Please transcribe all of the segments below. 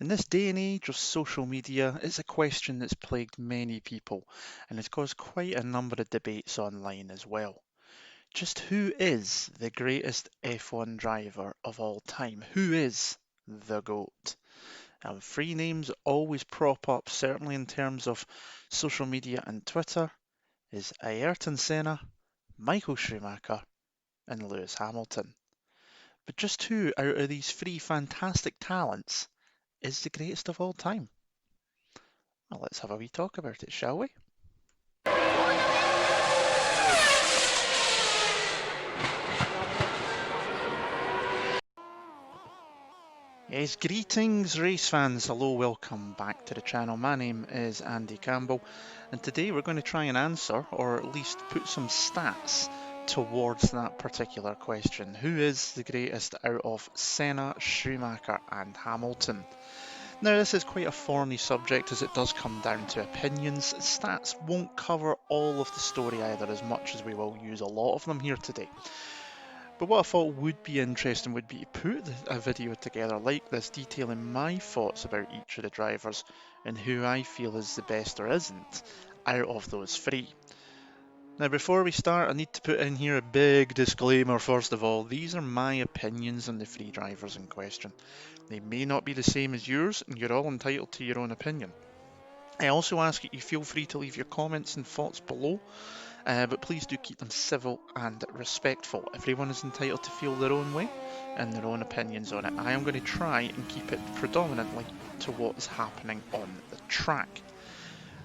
In this day and age of social media, it's a question that's plagued many people and has caused quite a number of debates online as well. Just who is the greatest F1 driver of all time? Who is the GOAT? Three names always prop up, certainly in terms of social media and Twitter, is Ayrton Senna, Michael Schumacher, and Lewis Hamilton. But just who out of these three fantastic talents is the greatest of all time? Well, let's have a wee talk about it, shall we? Yes, greetings race fans. Hello, welcome back to the channel. My name is Andy Campbell, and today we're going to try and answer, or at least put some stats towards that particular question. Who is the greatest out of Senna, Schumacher and Hamilton? Now, this is quite a thorny subject as it does come down to opinions. Stats won't cover all of the story either, as much as we will use a lot of them here today. But what I thought would be interesting would be to put a video together like this detailing my thoughts about each of the drivers and who I feel is the best or isn't out of those three. Now before we start, I need to put in here a big disclaimer first of all. These are my opinions on the three drivers in question. They may not be the same as yours, and you're all entitled to your own opinion. I also ask that you feel free to leave your comments and thoughts below, but please do keep them civil and respectful. Everyone is entitled to feel their own way and their own opinions on it. I am going to try and keep it predominantly to what is happening on the track.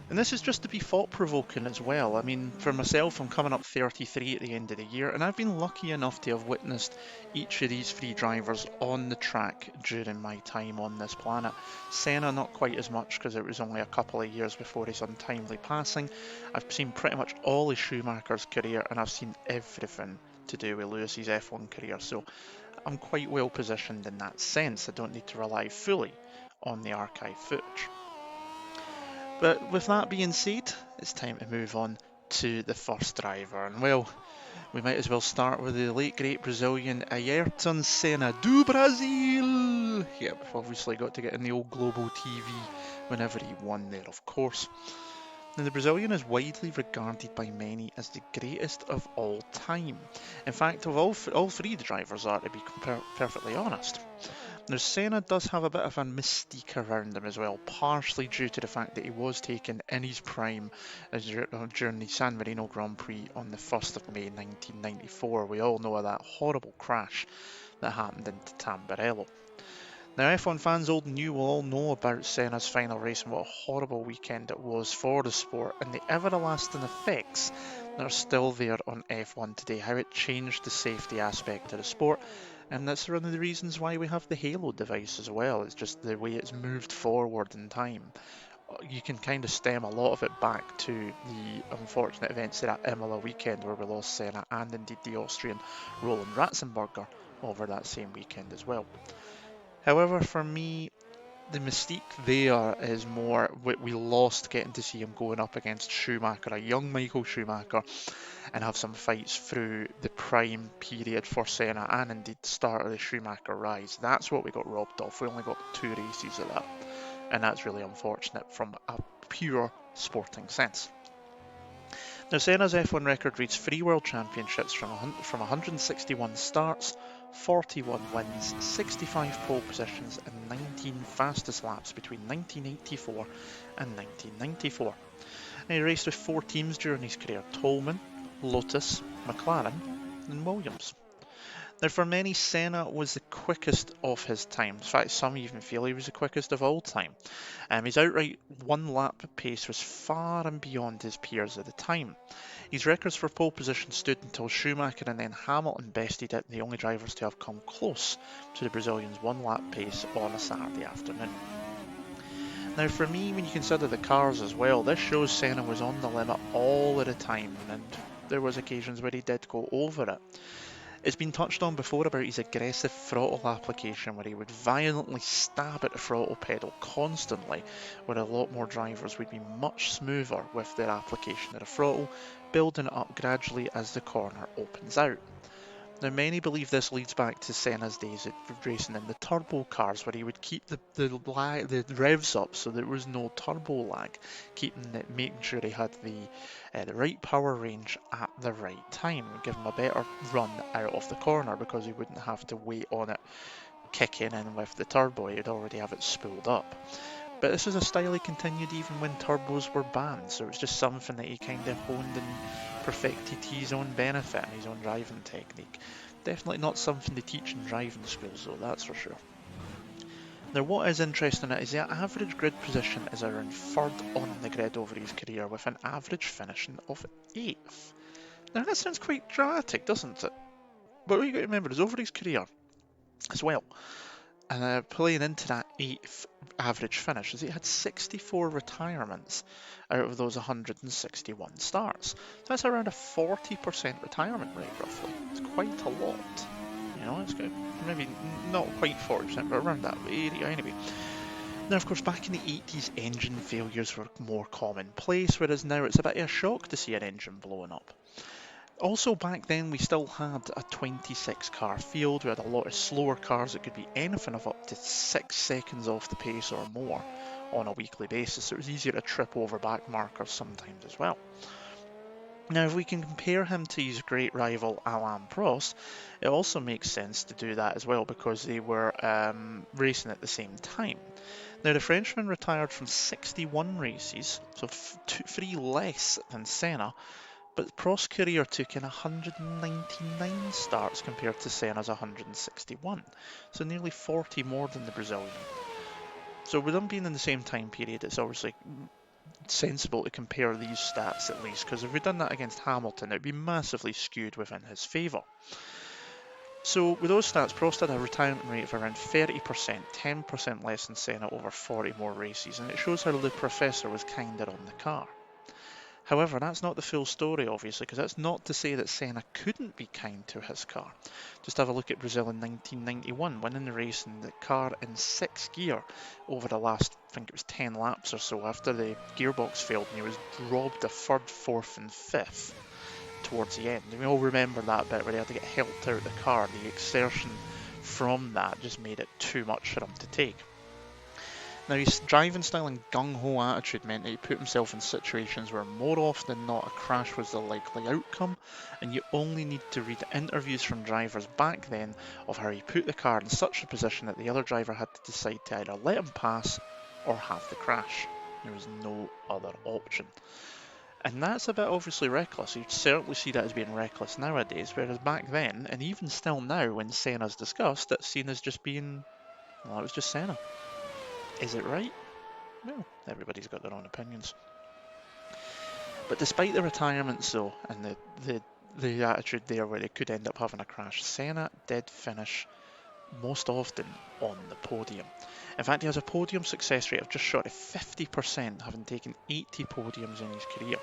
And this is just to be thought-provoking as well. I mean, for myself, I'm coming up 33 at the end of the year, and I've been lucky enough to have witnessed each of these three drivers on the track during my time on this planet. Senna, not quite as much, because it was only a couple of years before his untimely passing. I've seen pretty much all of Schumacher's career, and I've seen everything to do with Lewis's F1 career, so I'm quite well positioned in that sense. I don't need to rely fully on the archive footage. But with that being said, it's time to move on to the first driver. And well, we might as well start with the late great Brazilian Ayrton Senna do Brasil. Yep, obviously got to get in the old global TV whenever he won there, of course. Now, the Brazilian is widely regarded by many as the greatest of all time. In fact, of all three the drivers are, to be perfectly honest. Now, Senna does have a bit of a mystique around him as well, partially due to the fact that he was taken in his prime during the San Marino Grand Prix on the 1st of May 1994. We all know of that horrible crash that happened in Tamburello. Now, F1 fans old and new will all know about Senna's final race and what a horrible weekend it was for the sport, and the everlasting effects that are still there on F1 today, how it changed the safety aspect of the sport. And that's one of the reasons why we have the Halo device as well. It's just the way it's moved forward in time. You can kind of stem a lot of it back to the unfortunate events of that Imola weekend where we lost Senna and indeed the Austrian Roland Ratzenberger over that same weekend as well. However, for me, the mystique there is more we lost getting to see him going up against Schumacher, a young Michael Schumacher, and have some fights through the prime period for Senna and indeed the start of the Schumacher rise. That's what we got robbed of. We only got 2 races of that, and that's really unfortunate from a pure sporting sense. Now, Senna's F1 record reads 3 World Championships from 161 starts, 41 wins, 65 pole positions and 19 fastest laps between 1984 and 1994. Now, he raced with 4 teams during his career: Tolman, Lotus, McLaren and Williams. Now, for many, Senna was the quickest of his time. In fact, some even feel he was the quickest of all time. His outright one-lap pace was far and beyond his peers at the time. His records for pole position stood until Schumacher and then Hamilton bested it, the only drivers to have come close to the Brazilian's one-lap pace on a Saturday afternoon. Now, for me, when you consider the cars as well, this shows Senna was on the limit all of the time, and there was occasions where he did go over it. It's been touched on before about his aggressive throttle application, where he would violently stab at the throttle pedal constantly, where a lot more drivers would be much smoother with their application of the throttle, building it up gradually as the corner opens out. Now, many believe this leads back to Senna's days at racing in the turbo cars, where he would keep the revs up so there was no turbo lag, making sure he had the right power range at the right time, and give him a better run out of the corner because he wouldn't have to wait on it kicking in with the turbo. He'd already have it spooled up. But this was a style he continued even when turbos were banned, so it was just something that he kind of honed and perfected to his own benefit and his own driving technique. Definitely not something they teach in driving schools though, that's for sure. Now what is interesting is the average grid position is around 3rd on the grid over his career, with an average finishing of 8th. Now that sounds quite dramatic, doesn't it? But what you got to remember is over his career as well, and playing into that 8th average finish, is he had 64 retirements out of those 161 starts. So that's around a 40% retirement rate, roughly. It's quite a lot. You know, it's maybe not quite 40%, but around that area anyway. Now, of course, back in the 80s, engine failures were more commonplace, whereas now it's a bit of a shock to see an engine blowing up. Also, back then we still had a 26 car field. We had a lot of slower cars that could be anything of up to 6 seconds off the pace or more on a weekly basis, so it was easier to trip over back markers sometimes as well. Now, if we can compare him to his great rival Alain Prost, it also makes sense to do that as well because they were racing at the same time. Now, the Frenchman retired from 61 races, so 3 less than Senna, but Prost's career took in 199 starts compared to Senna's 161, so nearly 40 more than the Brazilian. So with them being in the same time period, it's obviously sensible to compare these stats at least, because if we'd done that against Hamilton, it would be massively skewed within his favour. So with those stats, Prost had a retirement rate of around 30%, 10% less than Senna over 40 more races, and it shows how the Professor was kinder on the car. However, that's not the full story, obviously, because that's not to say that Senna couldn't be kind to his car. Just have a look at Brazil in 1991, winning the race in the car in 6th gear over the last, I think it was 10 laps or so, after the gearbox failed and he was robbed a 3rd, 4th and 5th towards the end. And we all remember that bit where he had to get helped out of the car. The exertion from that just made it too much for him to take. Now, his driving style and gung-ho attitude meant that he put himself in situations where more often than not a crash was the likely outcome, and you only need to read interviews from drivers back then of how he put the car in such a position that the other driver had to decide to either let him pass or have the crash. There was no other option. And that's a bit obviously reckless. You'd certainly see that as being reckless nowadays, whereas back then, and even still now when Senna's discussed, it's seen as just being, well, it was just Senna. Is it right? Well, everybody's got their own opinions. But despite the retirements though, and the attitude there where they could end up having a crash, Senna did finish most often on the podium. In fact, he has a podium success rate of just short of 50%, having taken 80 podiums in his career.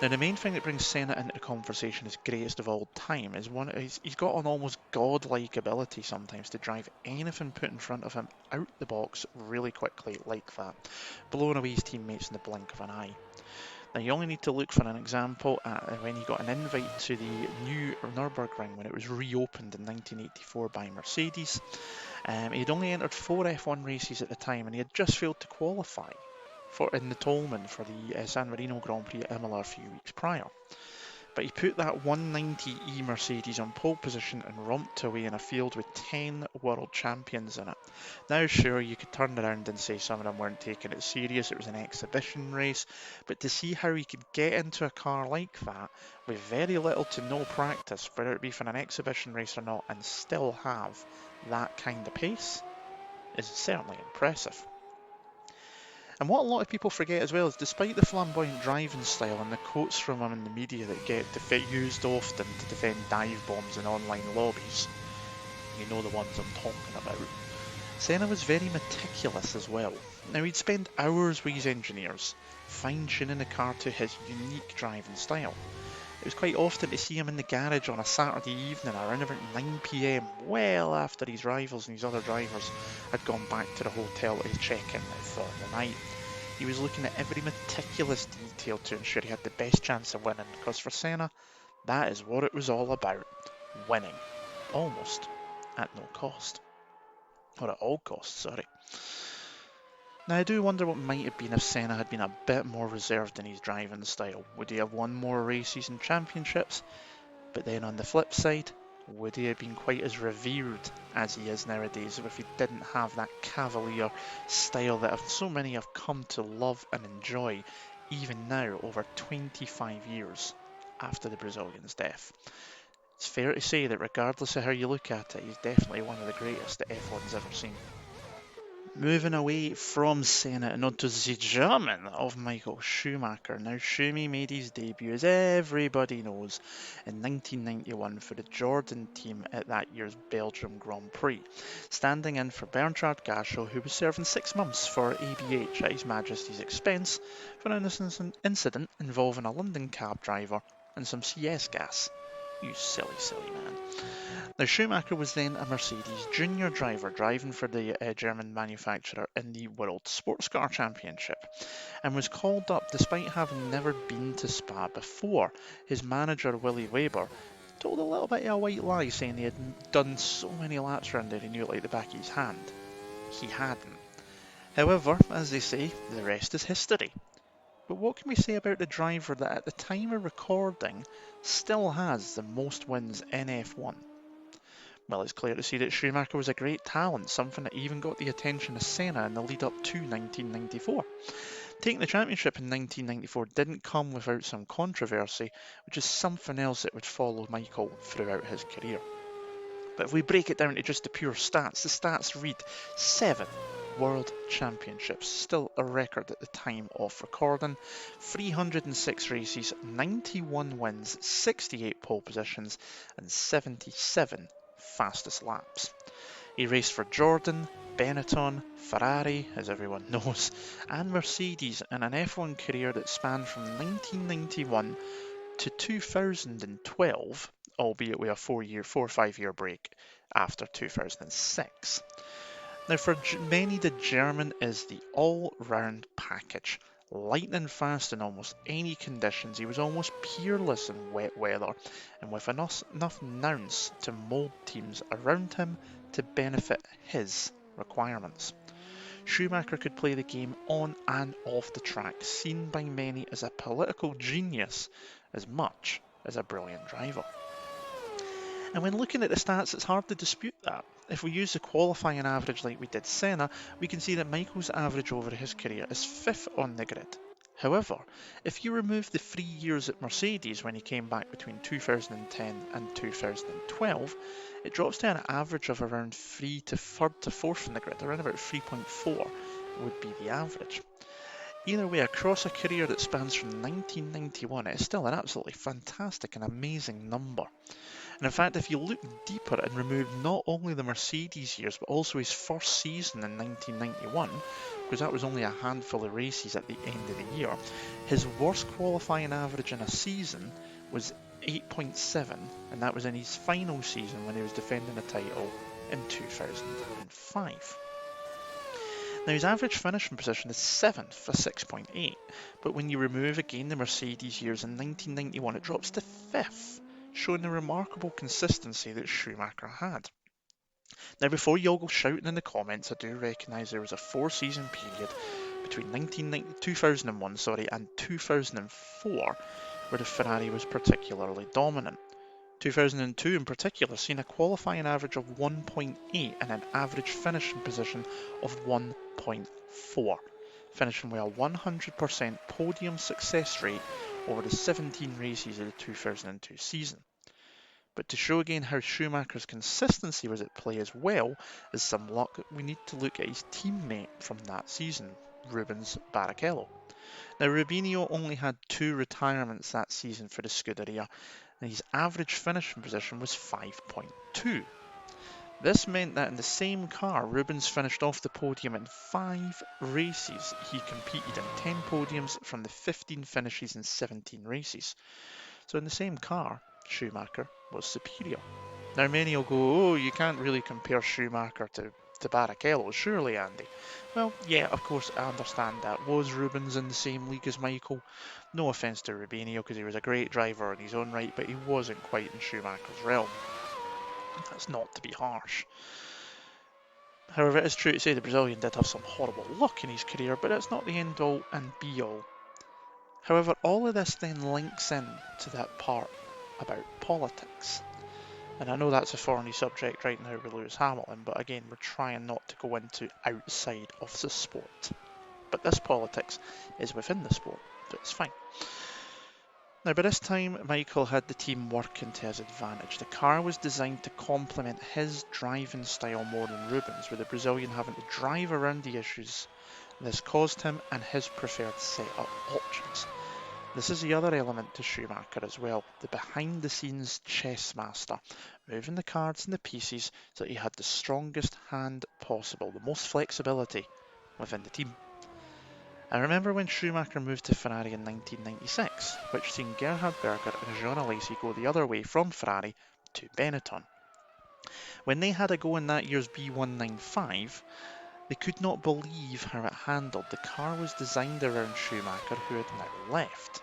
Now, the main thing that brings Senna into the conversation as greatest of all time is he's got an almost godlike ability sometimes to drive anything put in front of him out the box really quickly like that, blowing away his teammates in the blink of an eye. Now, you only need to look for an example at when he got an invite to the new Nürburgring when it was reopened in 1984 by Mercedes. He had only entered 4 F1 races at the time, and he had just failed to qualify in the Tolman for the San Marino Grand Prix at Imola a few weeks prior. But he put that 190E Mercedes on pole position and romped away in a field with 10 world champions in it. Now, sure, you could turn around and say some of them weren't taking it serious, it was an exhibition race, but to see how he could get into a car like that with very little to no practice, whether it be for an exhibition race or not, and still have that kind of pace is certainly impressive. And what a lot of people forget as well is despite the flamboyant driving style and the quotes from him in the media that get used often to defend dive bombs in online lobbies, you know the ones I'm talking about, Senna was very meticulous as well. Now, he'd spend hours with his engineers, fine-tuning the car to his unique driving style. It was quite often to see him in the garage on a Saturday evening around about 9 PM, well after his rivals and his other drivers had gone back to the hotel to check in for the night. He was looking at every meticulous detail to ensure he had the best chance of winning, because for Senna, that is what it was all about, winning. almost at no cost. Or at all costs, sorry. Now I do wonder what might have been if Senna had been a bit more reserved in his driving style. Would he have won more races and championships? But then on the flip side, would he have been quite as revered as he is nowadays if he didn't have that cavalier style that so many have come to love and enjoy even now over 25 years after the Brazilian's death? It's fair to say that regardless of how you look at it, he's definitely one of the greatest that F1's ever seen. Moving away from Senna and onto the German of Michael Schumacher. Now, Schumi made his debut, as everybody knows, in 1991 for the Jordan team at that year's Belgium Grand Prix, standing in for Bernhard Gascho, who was serving 6 months for ABH at His Majesty's expense for an incident involving a London cab driver and some CS gas. You silly, silly man. Now, Schumacher was then a Mercedes junior driver driving for the German manufacturer in the World Sports Car Championship and was called up despite having never been to Spa before. His manager, Willy Weber, told a little bit of a white lie saying he had done so many laps around there he knew it like the back of his hand. He hadn't. However, as they say, the rest is history. But what can we say about the driver that at the time of recording still has the most wins in F1? Well, it's clear to see that Schumacher was a great talent, something that even got the attention of Senna in the lead up to 1994. Taking the championship in 1994 didn't come without some controversy, which is something else that would follow Michael throughout his career. But if we break it down to just the pure stats, the stats read 7 World Championships, still a record at the time of recording, 306 races, 91 wins, 68 pole positions, and 77 fastest laps. He raced for Jordan, Benetton, Ferrari, as everyone knows, and Mercedes in an F1 career that spanned from 1991 to 2012, albeit with a 4 or 5 year break after 2006. Now, for many, the German is the all-round package. Lightning fast in almost any conditions, he was almost peerless in wet weather, and with enough nous to mould teams around him to benefit his requirements. Schumacher could play the game on and off the track, seen by many as a political genius as much as a brilliant driver. And when looking at the stats, it's hard to dispute that. If we use the qualifying average like we did Senna, we can see that Michael's average over his career is 5th on the grid. However, if you remove the 3 years at Mercedes when he came back between 2010 and 2012, it drops to an average of around 3 to 3rd to 4th in the grid, around about 3.4 would be the average. Either way, across a career that spans from 1991, it is still an absolutely fantastic and amazing number. And in fact, if you look deeper and remove not only the Mercedes years, but also his first season in 1991, because that was only a handful of races at the end of the year, his worst qualifying average in a season was 8.7, and that was in his final season when he was defending the title in 2005. Now, his average finishing position is 7th for 6.8, but when you remove again the Mercedes years in 1991, it drops to 5th, showing the remarkable consistency that Schumacher had. Now, before you all go shouting in the comments, I do recognise there was a 4-season period between 2001 and 2004 where the Ferrari was particularly dominant. 2002 in particular seen a qualifying average of 1.8 and an average finishing position of 1.4, finishing with a 100% podium success rate over the 17 races of the 2002 season. But to show again how Schumacher's consistency was at play as well as some luck, we need to look at his teammate from that season, Rubens Barrichello. Now, Rubinho only had 2 retirements that season for the Scuderia, and his average finishing position was 5.2. This meant that in the same car, Rubens finished off the podium in 5 races. He competed in 10 podiums from the 15 finishes in 17 races. So in the same car, Schumacher was superior. Now many will go, oh, you can't really compare Schumacher to Barrichello, surely, Andy. Well, yeah, of course, I understand that. Was Rubens in the same league as Michael? No offence to Rubinho, because he was a great driver in his own right, but he wasn't quite in Schumacher's realm. That's not to be harsh. However, it is true to say the Brazilian did have some horrible luck in his career, but it's not the end all and be all. However, all of this then links in to that part about politics. And I know that's a thorny subject right now with Lewis Hamilton, but again, we're trying not to go into outside of the sport. But this politics is within the sport, so it's fine. Now, by this time, Michael had the team working to his advantage. The car was designed to complement his driving style more than Rubens, with the Brazilian having to drive around the issues this caused him and his preferred setup options. This is the other element to Schumacher as well, the behind the scenes chess master, moving the cards and the pieces so that he had the strongest hand possible, the most flexibility within the team. I remember when Schumacher moved to Ferrari in 1996, which seen Gerhard Berger and Jean Alesi go the other way from Ferrari to Benetton. When they had a go in that year's B195, they could not believe how it handled. The car was designed around Schumacher, who had now left.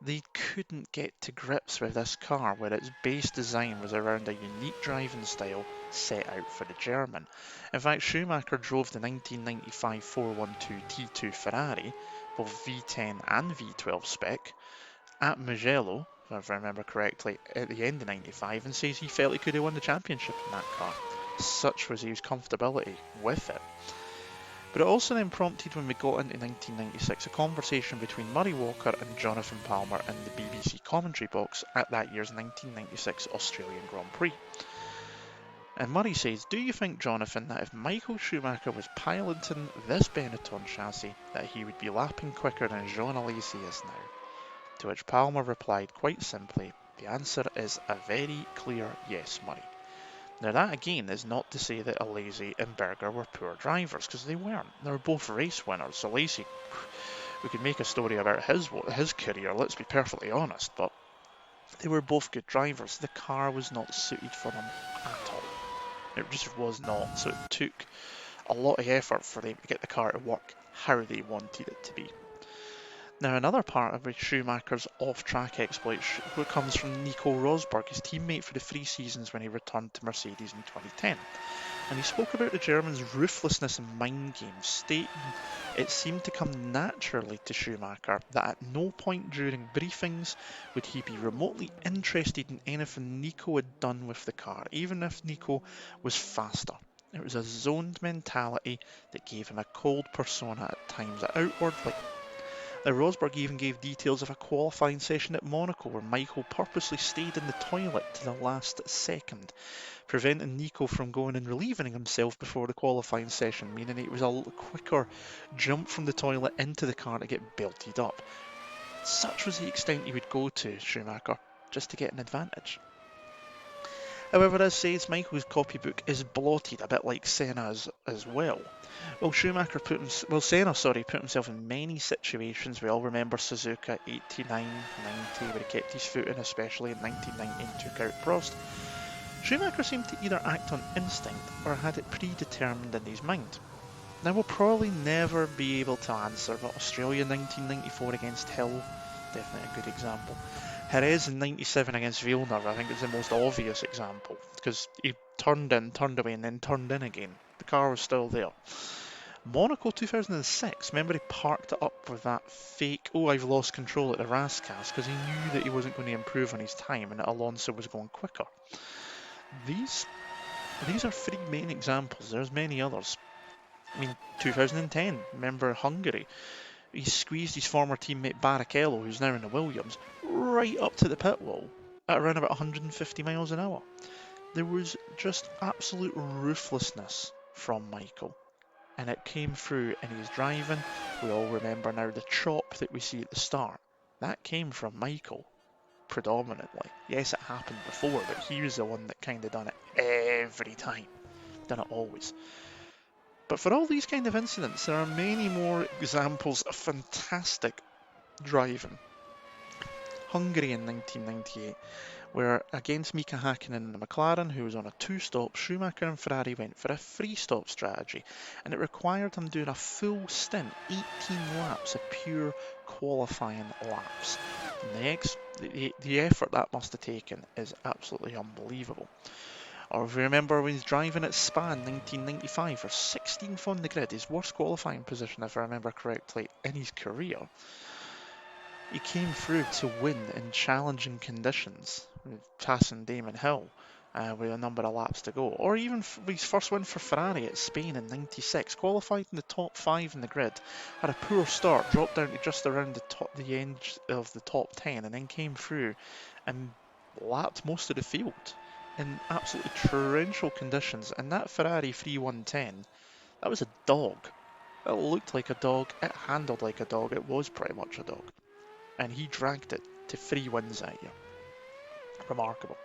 They couldn't get to grips with this car, where its base design was around a unique driving style set out for the German. In fact, Schumacher drove the 1995 412 T2 Ferrari, both V10 and V12 spec, at Mugello, if I remember correctly, at the end of 95, and says he felt he could have won the championship in that car. Such was his comfortability with it. But it also then prompted, when we got into 1996, a conversation between Murray Walker and Jonathan Palmer in the BBC commentary box at that year's 1996 Australian Grand Prix. And Murray says, "Do you think, Jonathan, that if Michael Schumacher was piloting this Benetton chassis, that he would be lapping quicker than Jean Alesi is now?" To which Palmer replied quite simply, "The answer is a very clear yes, Murray." Now that again is not to say that Alesi and Berger were poor drivers, because they weren't. They were both race winners. Alesi, we could make a story about his career, let's be perfectly honest, but they were both good drivers. The car was not suited for them at all. It just was not, so it took a lot of effort for them to get the car to work how they wanted it to be. Now, another part of Schumacher's off-track exploits comes from Nico Rosberg, his teammate for the 3 seasons when he returned to Mercedes in 2010. And he spoke about the German's ruthlessness and mind games, stating it seemed to come naturally to Schumacher that at no point during briefings would he be remotely interested in anything Nico had done with the car, even if Nico was faster. It was a zoned mentality that gave him a cold persona at times, outwardly. Now, Rosberg even gave details of a qualifying session at Monaco where Michael purposely stayed in the toilet to the last second, preventing Nico from going and relieving himself before the qualifying session, meaning it was a little quicker jump from the toilet into the car to get belted up. Such was the extent he would go to, Schumacher, just to get an advantage. However, as says, Michael's copybook is blotted, a bit like Senna's as well. Well, Senna put himself in many situations. We all remember Suzuka 89, 90, where he kept his foot in, especially in 1990 and took out Prost. Schumacher seemed to either act on instinct or had it predetermined in his mind. Now, we'll probably never be able to answer, but Australia 1994 against Hill, definitely a good example. Jerez in 97 against Villeneuve, I think is the most obvious example, because he turned in, turned away, and then turned in again. The car was still there. Monaco 2006, remember he parked it up with that fake, "oh, I've lost control" at the Rascas, because he knew that he wasn't going to improve on his time and that Alonso was going quicker. These are 3 main examples. There's many others. I mean, 2010, remember Hungary? He squeezed his former teammate Barrichello, who's now in the Williams, right up to the pit wall at around about 150 miles an hour. There was just absolute ruthlessness from Michael, and it came through in his driving. We all remember now the chop that we see at the start. That came from Michael, predominantly. Yes, it happened before, but he was the one that kind of done it every time. Done it always. But for all these kind of incidents, there are many more examples of fantastic driving. Hungary in 1998, where against Mika Hakkinen and the McLaren, who was on a 2-stop, Schumacher and Ferrari went for a 3-stop strategy, and it required them doing a full stint, 18 laps of pure qualifying laps. And the effort that must have taken is absolutely unbelievable. Or if we remember when he's driving at Spa in 1995 for 16th on the grid, his worst qualifying position, if I remember correctly, in his career. He came through to win in challenging conditions, passing Damon Hill with a number of laps to go. Or even his first win for Ferrari at Spain in '96, qualified in the top 5 in the grid, had a poor start, dropped down to just around the end of the top 10, and then came through and lapped most of the field in absolutely torrential conditions. And that Ferrari 3110, that was a dog. It looked like a dog, it handled like a dog, it was pretty much a dog. And he dragged it to 3 wins that year. Remarkable.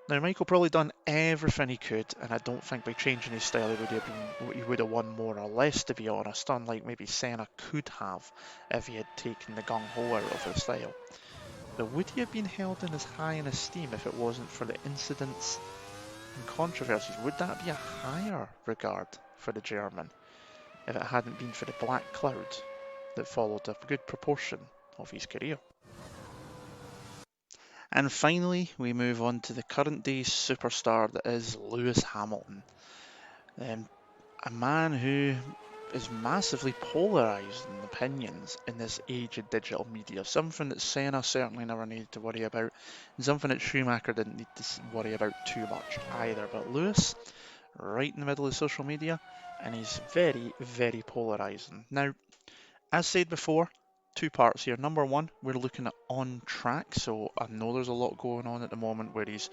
Now, Michael probably done everything he could, and I don't think by changing his style he would have won more or less, to be honest, unlike maybe Senna could have if he had taken the gung-ho out of the style. But would he have been held in as high in esteem if it wasn't for the incidents and controversies? Would that be a higher regard for the German if it hadn't been for the black cloud that followed a good proportion of his career? And finally, we move on to the current day superstar that is Lewis Hamilton. A man who is massively polarised in opinions in this age of digital media. Something that Senna certainly never needed to worry about, and something that Schumacher didn't need to worry about too much either. But Lewis, right in the middle of social media, and he's very, very polarising. Now, as said before, two parts here. Number one, we're looking at on track, so I know there's a lot going on at the moment where he's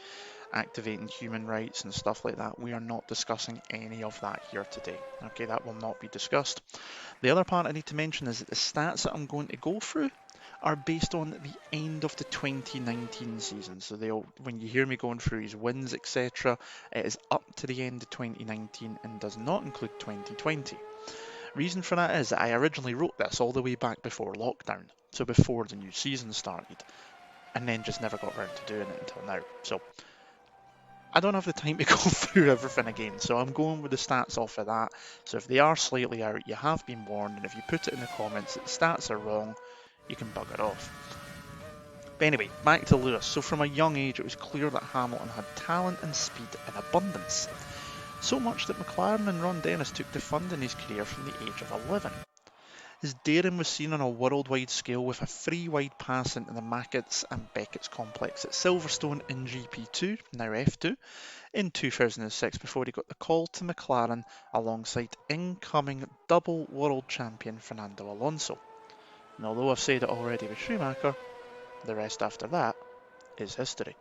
activating human rights and stuff like that. We are not discussing any of that here today. Okay, that will not be discussed. The other part I need to mention is that the stats that I'm going to go through are based on the end of the 2019 season. So when you hear me going through his wins, etc., it is up to the end of 2019 and does not include 2020. Reason for that is that I originally wrote this all the way back before lockdown, so before the new season started, and then just never got around to doing it until now. So I don't have the time to go through everything again, so I'm going with the stats off of that. So if they are slightly out, you have been warned, and if you put it in the comments that the stats are wrong, you can bugger off. But anyway, back to Lewis. So from a young age, it was clear that Hamilton had talent and speed in abundance. So much that McLaren and Ron Dennis took to funding his career from the age of 11. His daring was seen on a worldwide scale with a free wide pass into the Mackett's and Beckett's complex at Silverstone in GP2, now F2, in 2006 before he got the call to McLaren alongside incoming double world champion Fernando Alonso. And although I've said it already with Schumacher, the rest after that is history.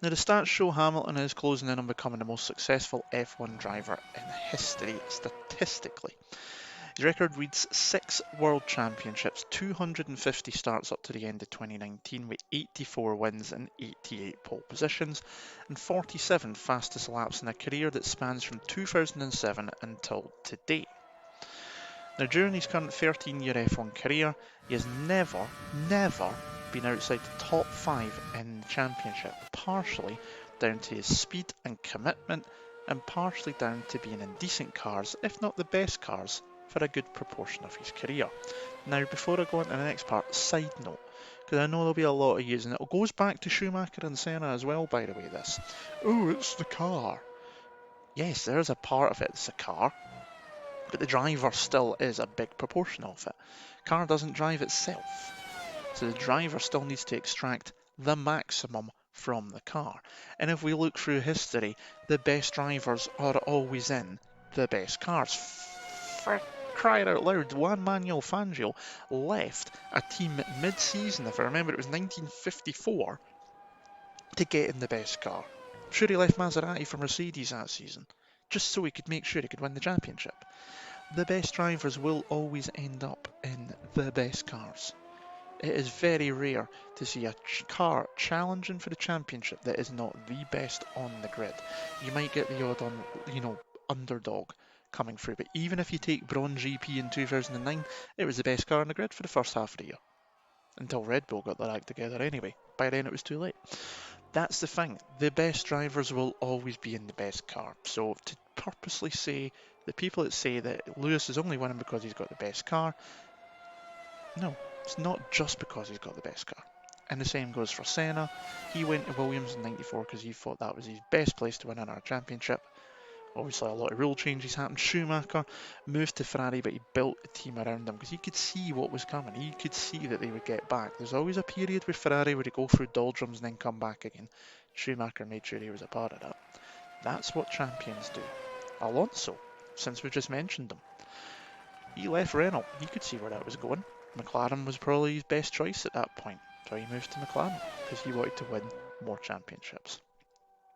Now the stats show Hamilton is closing in on becoming the most successful F1 driver in history statistically. His record reads 6 World Championships, 250 starts up to the end of 2019 with 84 wins and 88 pole positions, and 47 fastest laps in a career that spans from 2007 until today. Now during his current 13-year F1 career, he has never been outside the top 5 in the championship, partially down to his speed and commitment, and partially down to being in decent cars, if not the best cars, for a good proportion of his career. Now, before I go on to the next part, side note, because I know there'll be a lot of you, and it goes back to Schumacher and Senna as well, by the way, this. Oh, it's the car. Yes, there's a part of it that's a car, but the driver still is a big proportion of it. Car doesn't drive itself, so the driver still needs to extract the maximum from the car. And if we look through history, the best drivers are always in the best cars. For crying out loud, Juan Manuel Fangio left a team mid-season, if I remember it was 1954, to get in the best car. I'm sure he left Maserati for Mercedes that season, just so he could make sure he could win the championship. The best drivers will always end up in the best cars. It is very rare to see a car challenging for the championship that is not the best on the grid. You might get the odd underdog coming through, but even if you take Braun GP in 2009, it was the best car on the grid for the first half of the year. Until Red Bull got their act together anyway. By then it was too late. That's the thing. The best drivers will always be in the best car. So to purposely say, the people that say that Lewis is only winning because he's got the best car, no, it's not just because he's got the best car. And the same goes for Senna. He went to Williams in '94 because he thought that was his best place to win another championship. Obviously, a lot of rule changes happened. Schumacher moved to Ferrari, but he built a team around him because he could see what was coming. He could see that they would get back. There's always a period where Ferrari would go through doldrums and then come back again. Schumacher made sure he was a part of that. That's what champions do. Alonso, since we just mentioned him, he left Renault. He could see where that was going. McLaren was probably his best choice at that point, so he moved to McLaren because he wanted to win more championships.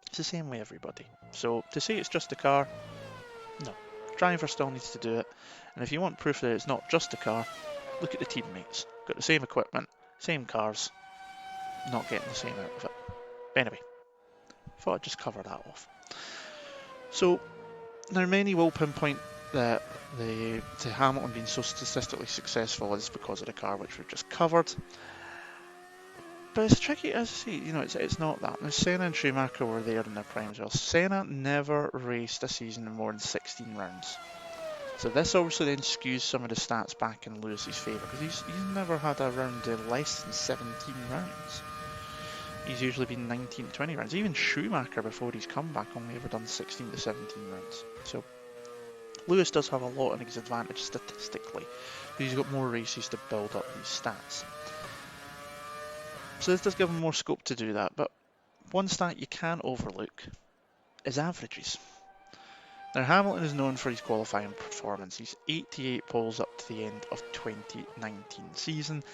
It's the same way everybody. So to say it's just a car, no. Driver still needs to do it. And if you want proof that it's not just a car, look at the teammates. Got the same equipment, same cars, not getting the same out of it. Anyway, thought I'd just cover that off. So now many will pinpoint that to Hamilton being so statistically successful is because of the car, which we've just covered. But it's tricky, as I say, it's not that. Now, Senna and Schumacher were there in their primes. Well, Senna never raced a season in more than 16 rounds. So this obviously then skews some of the stats back in Lewis's favour, because he's never had a round of less than 17 rounds. He's usually been 19 to 20 rounds. Even Schumacher, before he's comeback, only ever done 16 to 17 rounds. So Lewis does have a lot in his advantage statistically, but he's got more races to build up these stats. So this does give him more scope to do that, but one stat you can't overlook is averages. Now Hamilton is known for his qualifying performance. He's 88 poles up to the end of 2019 season,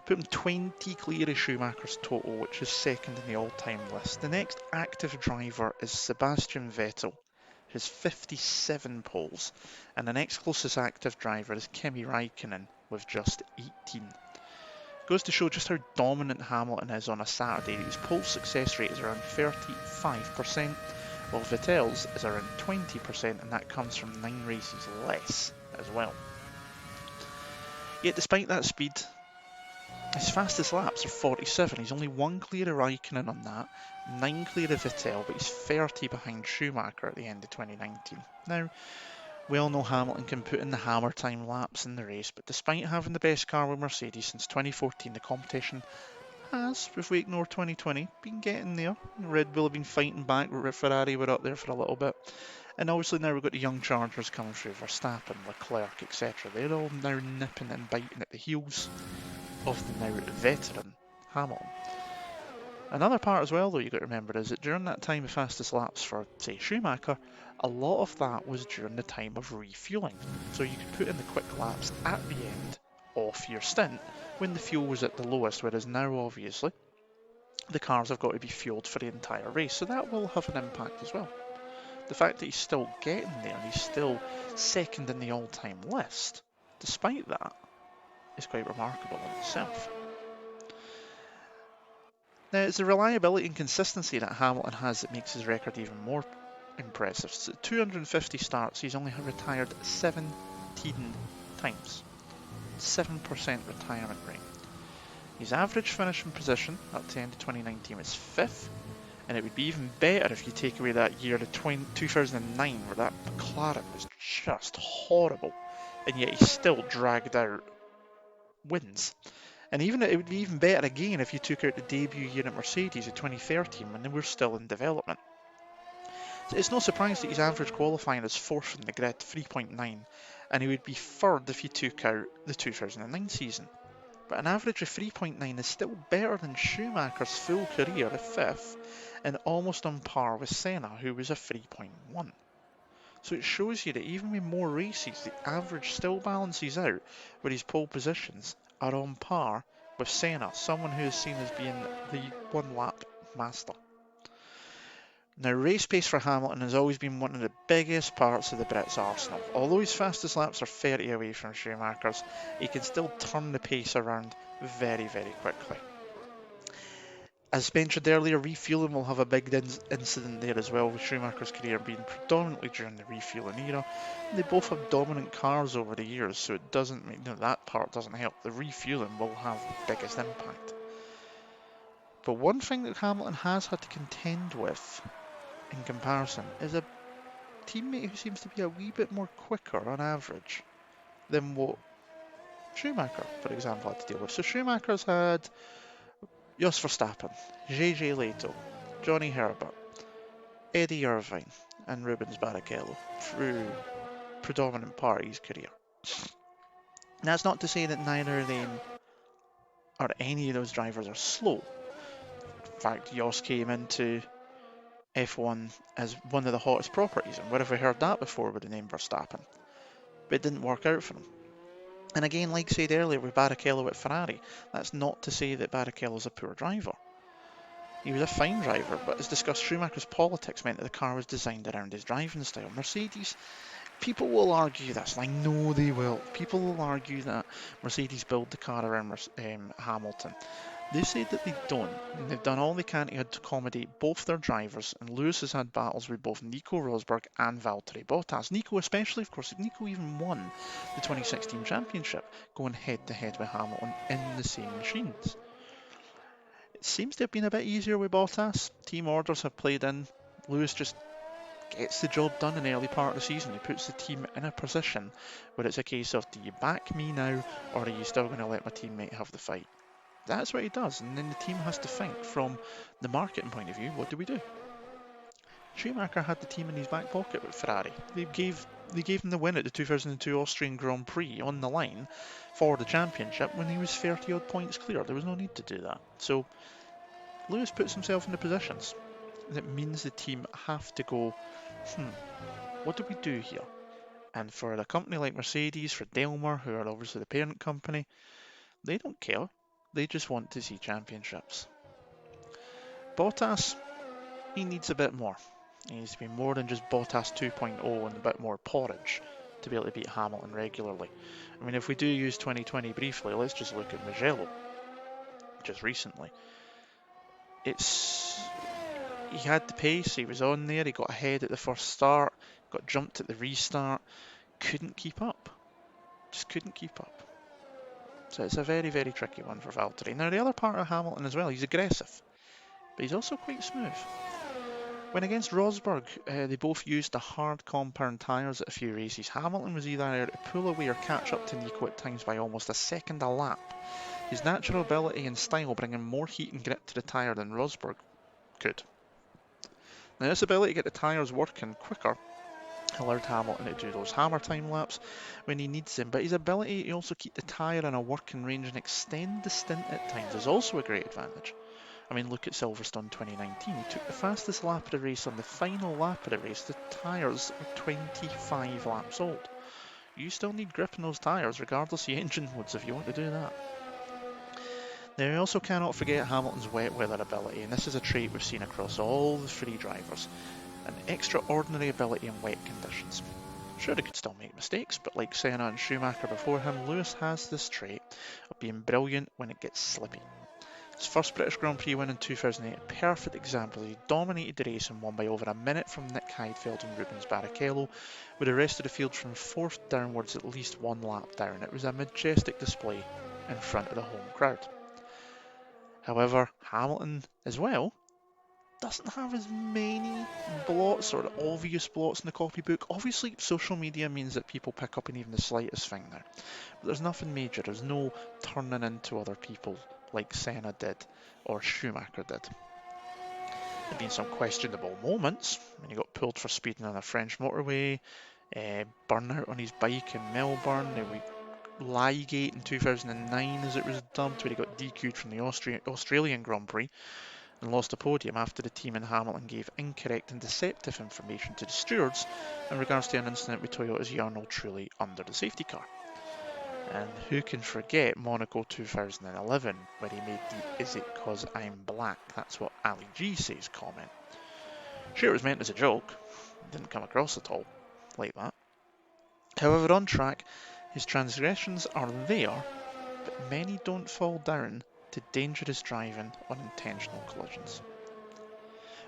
putting 20 clear of Schumacher's total, which is second in the all-time list. The next active driver is Sebastian Vettel, who has 57 poles, and the next closest active driver is Kimi Raikkonen with just 18. Goes to show just how dominant Hamilton is on a Saturday. His pole success rate is around 35%, while Vettel's is around 20%, and that comes from 9 races less as well. Yet despite that speed, his fastest laps are 47. He's only 1 clear of Raikkonen on that, 9 clear of Vettel, but he's 30 behind Schumacher at the end of 2019. Now, we all know Hamilton can put in the hammer time laps in the race, but despite having the best car with Mercedes since 2014, the competition has, if we ignore 2020, been getting there. Red Bull have been fighting back, Ferrari were up there for a little bit. And obviously now we've got the young chargers coming through, Verstappen, Leclerc, etc. They're all now nipping and biting at the heels of the now veteran Hamilton. Another part as well, though, you've got to remember, is that during that time of fastest laps for, say, Schumacher, a lot of that was during the time of refueling. So you could put in the quick laps at the end of your stint when the fuel was at the lowest, whereas now, obviously, the cars have got to be fueled for the entire race. So that will have an impact as well. The fact that he's still getting there and he's still second in the all-time list, despite that, is quite remarkable in itself. Now, it's the reliability and consistency that Hamilton has that makes his record even more impressive. So 250 starts, he's only retired 17 times. 7% retirement rate. His average finishing position at the end of 2019 was 5th, and it would be even better if you take away that year, 2009, where that McLaren was just horrible, and yet he still dragged out wins. And even it would be even better again if you took out the debut year at Mercedes in 2013 when they were still in development. So it's no surprise that his average qualifying is 4th in the grid, 3.9, and he would be 3rd if you took out the 2009 season. But an average of 3.9 is still better than Schumacher's full career of 5th, and almost on par with Senna, who was a 3.1. So it shows you that even with more races, the average still balances out, where his pole positions are on par with Senna, someone who is seen as being the one-lap master. Now, race pace for Hamilton has always been one of the biggest parts of the Brits' arsenal. Although his fastest laps are 30 away from Schumacher's, he can still turn the pace around very, very quickly. As mentioned earlier, refueling will have a big incident there as well, with Schumacher's career being predominantly during the refueling era. And they both have dominant cars over the years, so it doesn't make, that part doesn't help. The refueling will have the biggest impact. But one thing that Hamilton has had to contend with in comparison is a teammate who seems to be a wee bit more quicker on average than what Schumacher, for example, had to deal with. So Schumacher's had Jos Verstappen, JJ Leto, Johnny Herbert, Eddie Irvine, and Rubens Barrichello through predominant part of his career. That's not to say that neither of them or any of those drivers are slow. In fact, Jos came into F1 as one of the hottest properties, and where have we heard that before with the name Verstappen? But it didn't work out for him. And again, like I said earlier with Barrichello at Ferrari, that's not to say that Barrichello's a poor driver. He was a fine driver, but as discussed, Schumacher's politics meant that the car was designed around his driving style. Mercedes, people will argue this, like, no they will. People will argue that Mercedes built the car around Hamilton. They've said that they don't, and they've done all they can to accommodate both their drivers, and Lewis has had battles with both Nico Rosberg and Valtteri Bottas. Nico especially, of course. Nico even won the 2016 championship, going head-to-head with Hamilton in the same machines. It seems to have been a bit easier with Bottas. Team orders have played in. Lewis just gets the job done in the early part of the season. He puts the team in a position where it's a case of, do you back me now, or are you still going to let my teammate have the fight? That's what he does, and then the team has to think from the marketing point of view, what do we do? Schumacher had the team in his back pocket with Ferrari. They gave him the win at the 2002 Austrian Grand Prix on the line for the championship when he was 30 odd points clear. There was no need to do that. So Lewis puts himself in the positions. That means the team have to go, what do we do here? And for a company like Mercedes, for Delmer, who are obviously the parent company, they don't care. They just want to see championships. Bottas, he needs a bit more. He needs to be more than just Bottas 2.0 and a bit more porridge to be able to beat Hamilton regularly. I mean, if we do use 2020 briefly, let's just look at Mugello, just recently. He had the pace, he was on there, he got ahead at the first start, got jumped at the restart, couldn't keep up. Just couldn't keep up. So it's a very, very tricky one for Valtteri. Now, the other part of Hamilton as well, he's aggressive, but he's also quite smooth. When against Rosberg, they both used the hard compound tyres at a few races. Hamilton was either able to pull away or catch up to Nico at times by almost a second a lap. His natural ability and style bringing more heat and grip to the tyre than Rosberg could. Now, this ability to get the tyres working quicker allowed Hamilton to do those hammer time laps when he needs them, but his ability to also keep the tyre in a working range and extend the stint at times is also a great advantage. I mean, look at Silverstone 2019. He took the fastest lap of the race on the final lap of the race. The tyres are 25 laps old. You still need grip in those tyres, regardless of the engine modes, if you want to do that. Now, we also cannot forget Hamilton's wet weather ability, and this is a trait we've seen across all the three drivers. An extraordinary ability in wet conditions. Sure, he could still make mistakes, but like Senna and Schumacher before him, Lewis has this trait of being brilliant when it gets slippy. His first British Grand Prix win in 2008, a perfect example. He dominated the race and won by over a minute from Nick Heidfeld and Rubens Barrichello, with the rest of the field from fourth downwards at least one lap down. It was a majestic display in front of the home crowd. However, Hamilton as well doesn't have as many blots or obvious blots in the copybook. Obviously, social media means that people pick up on even the slightest thing now. But there's nothing major. There's no turning into other people like Senna did or Schumacher did. There have been some questionable moments when he got pulled for speeding on a French motorway, burnout on his bike in Melbourne, Liegate in 2009 as it was dubbed, where he got DQ'd from the Australian Grand Prix and lost a podium after the team in Hamilton gave incorrect and deceptive information to the stewards in regards to an incident with Toyota's Jarno Trulli under the safety car. And who can forget Monaco 2011, where he made the "is it cause I'm black, that's what Ali G says" comment. Sure, it was meant as a joke, it didn't come across at all like that. However, on track, his transgressions are there, but many don't fall down to dangerous driving on intentional collisions.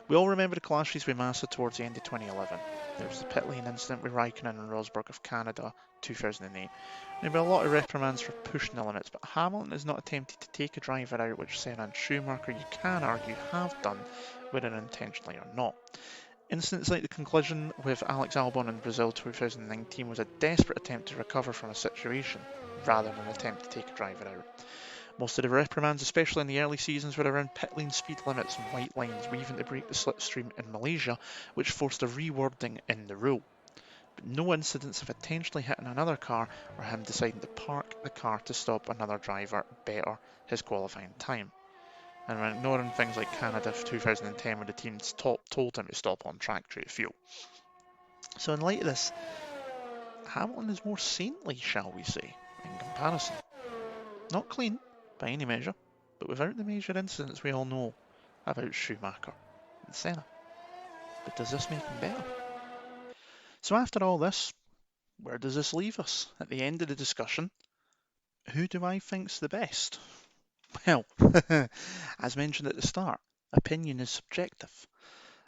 We all remember the clashes with Massa towards the end of 2011. There was the pit lane incident with Raikkonen and Rosberg of Canada 2008. There were a lot of reprimands for pushing the limits, but Hamilton has not attempted to take a driver out, which Senna and Schumacher, you can argue, have done, whether intentionally or not. Incidents like the collision with Alex Albon in Brazil 2019 was a desperate attempt to recover from a situation, rather than an attempt to take a driver out. Most of the reprimands, especially in the early seasons, were around pit lane speed limits and white lines, weaving to break the slipstream in Malaysia, which forced a rewording in the rule. But no incidents of intentionally hitting another car or him deciding to park the car to stop another driver better his qualifying time. And we're ignoring things like Canada 2010 when the teams told him to stop on track due to fuel. So in light of this, Hamilton is more saintly, shall we say, in comparison. Not clean, by any measure, but without the major incidents we all know about Schumacher and Senna. But does this make him better? So after all this, where does this leave us? At the end of the discussion, who do I think's the best? Well, as mentioned at the start, opinion is subjective.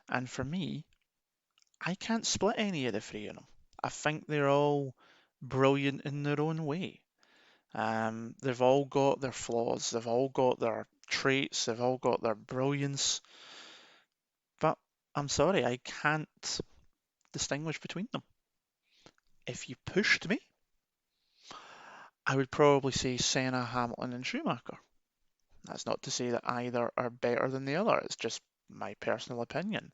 And for me, I can't split any of the three of them. I think they're all brilliant in their own way. They've all got their flaws, they've all got their traits, they've all got their brilliance. But I'm sorry, I can't distinguish between them. If you pushed me, I would probably say Senna, Hamilton, and Schumacher. That's not to say that either are better than the other, it's just my personal opinion.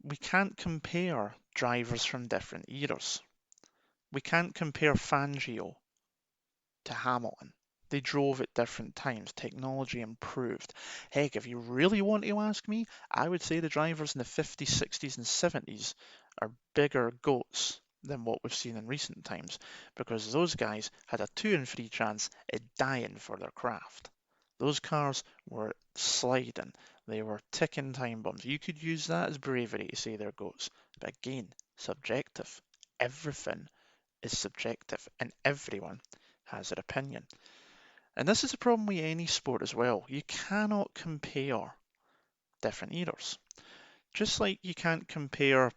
We can't compare drivers from different eras. We can't compare Fangio to Hamilton. They drove at different times. Technology improved. Heck, if you really want to ask me, I would say the drivers in the 50s, 60s, and 70s are bigger goats than what we've seen in recent times because those guys had a 2 in 3 chance at dying for their craft. Those cars were sliding. They were ticking time bombs. You could use that as bravery to say they're goats. But again, subjective. Everything is subjective and everyone has their opinion. And this is a problem with any sport as well. You cannot compare different eras. Just like you can't compare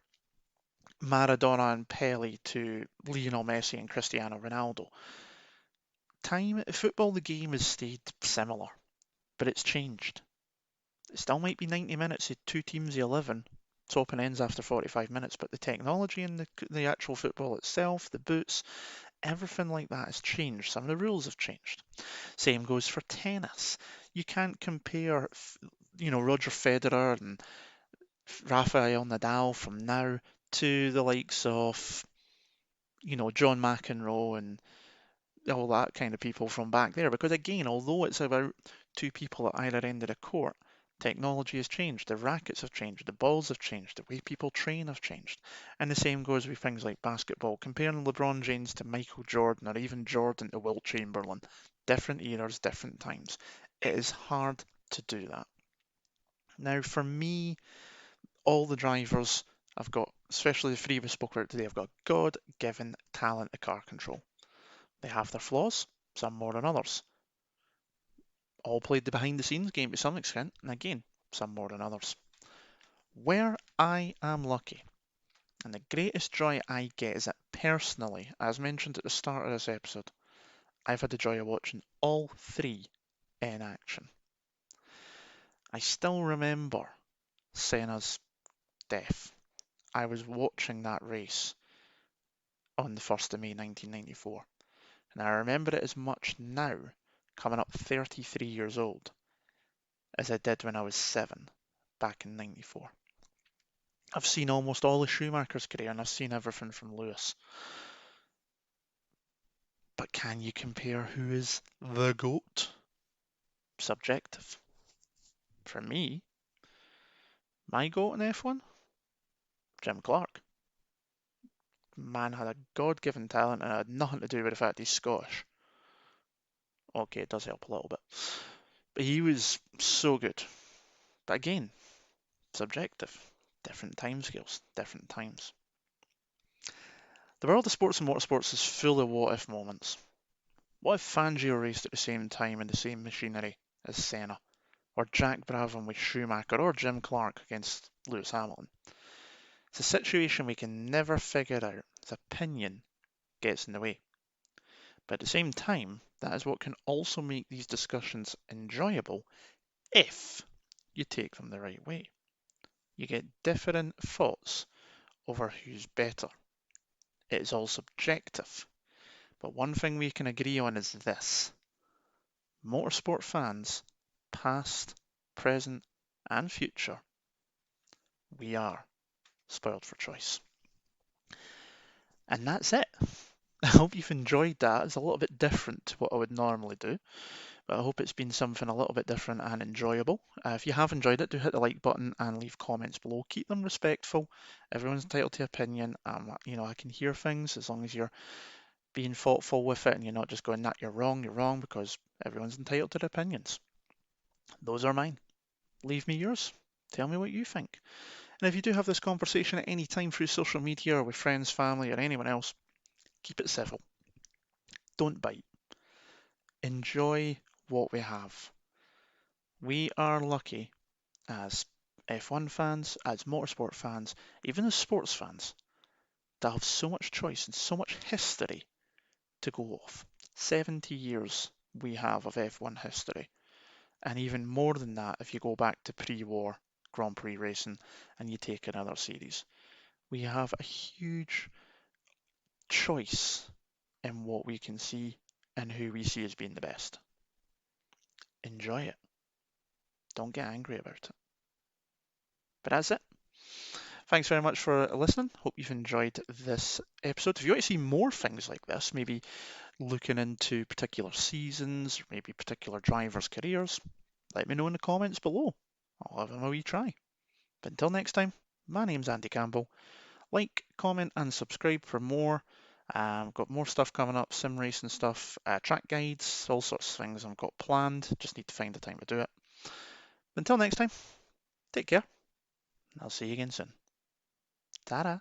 Maradona and Pele to Lionel Messi and Cristiano Ronaldo. Football, the game has stayed similar, but it's changed. It still might be 90 minutes of 2 teams of 11, top and ends after 45 minutes, but the technology in the actual football itself, the boots, everything like that has changed. Some of the rules have changed. Same goes for tennis. You can't compare, Roger Federer and Rafael Nadal from now to the likes of, John McEnroe and all that kind of people from back there. Because again, although it's about 2 people at either end of the court, technology has changed. The rackets have changed. The balls have changed. The way people train have changed. And the same goes with things like basketball. Comparing LeBron James to Michael Jordan or even Jordan to Wilt Chamberlain. Different eras, different times. It is hard to do that. Now, for me, all the drivers I've got, especially the 3 we spoke about today, have got God-given talent to car control. They have their flaws, some more than others. All played the behind-the-scenes game to some extent, and again, some more than others. Where I am lucky, and the greatest joy I get is that personally, as mentioned at the start of this episode, I've had the joy of watching all 3 in action. I still remember Senna's death. I was watching that race on the 1st of May 1994, and I remember it as much now, coming up 33 years old, as I did when I was 7, back in 94. I've seen almost all of Schumacher's career, and I've seen everything from Lewis. But can you compare who is the GOAT? Subjective. For me, my GOAT in F1? Jim Clark. Man had a God-given talent and it had nothing to do with the fact he's Scottish. Okay, it does help a little bit. But he was so good. But again, subjective. Different timescales, different times. The world of sports and motorsports is full of what-if moments. What if Fangio raced at the same time in the same machinery as Senna? Or Jack Brabham with Schumacher, or Jim Clark against Lewis Hamilton? It's a situation we can never figure out. His opinion gets in the way. But at the same time, that is what can also make these discussions enjoyable if you take them the right way. You get different thoughts over who's better. It is all subjective. But one thing we can agree on is this. motorsport fans, past, present, and future, we are spoiled for choice. And that's it. I hope you've enjoyed that. It's a little bit different to what I would normally do, but I hope it's been something a little bit different and enjoyable. If you have enjoyed it, do hit the like button and leave comments below. Keep them respectful. Everyone's entitled to opinion. I can hear things as long as you're being thoughtful with it and you're not just going, that you're wrong, because everyone's entitled to their opinions. Those are mine. Leave me yours. Tell me what you think. And if you do have this conversation at any time through social media or with friends, family, or anyone else, keep it civil. Don't bite. Enjoy what we have. We are lucky as F1 fans, as motorsport fans, even as sports fans, to have so much choice and so much history to go off. 70 years we have of F1 history. And even more than that if you go back to pre-war Grand Prix racing and you take another series. We have a huge choice in what we can see and who we see as being the best. Enjoy it. Don't get angry about it. But that's it. Thanks very much for listening. Hope you've enjoyed this episode. If you want to see more things like this, maybe looking into particular seasons, maybe particular drivers' careers, let me know in the comments below. I'll have them a wee try. But until next time, my name's Andy Campbell. Like, comment, and subscribe for more. I've got more stuff coming up, sim racing stuff, track guides, all sorts of things I've got planned. Just need to find the time to do it. Until next time, take care, and I'll see you again soon. Ta-da!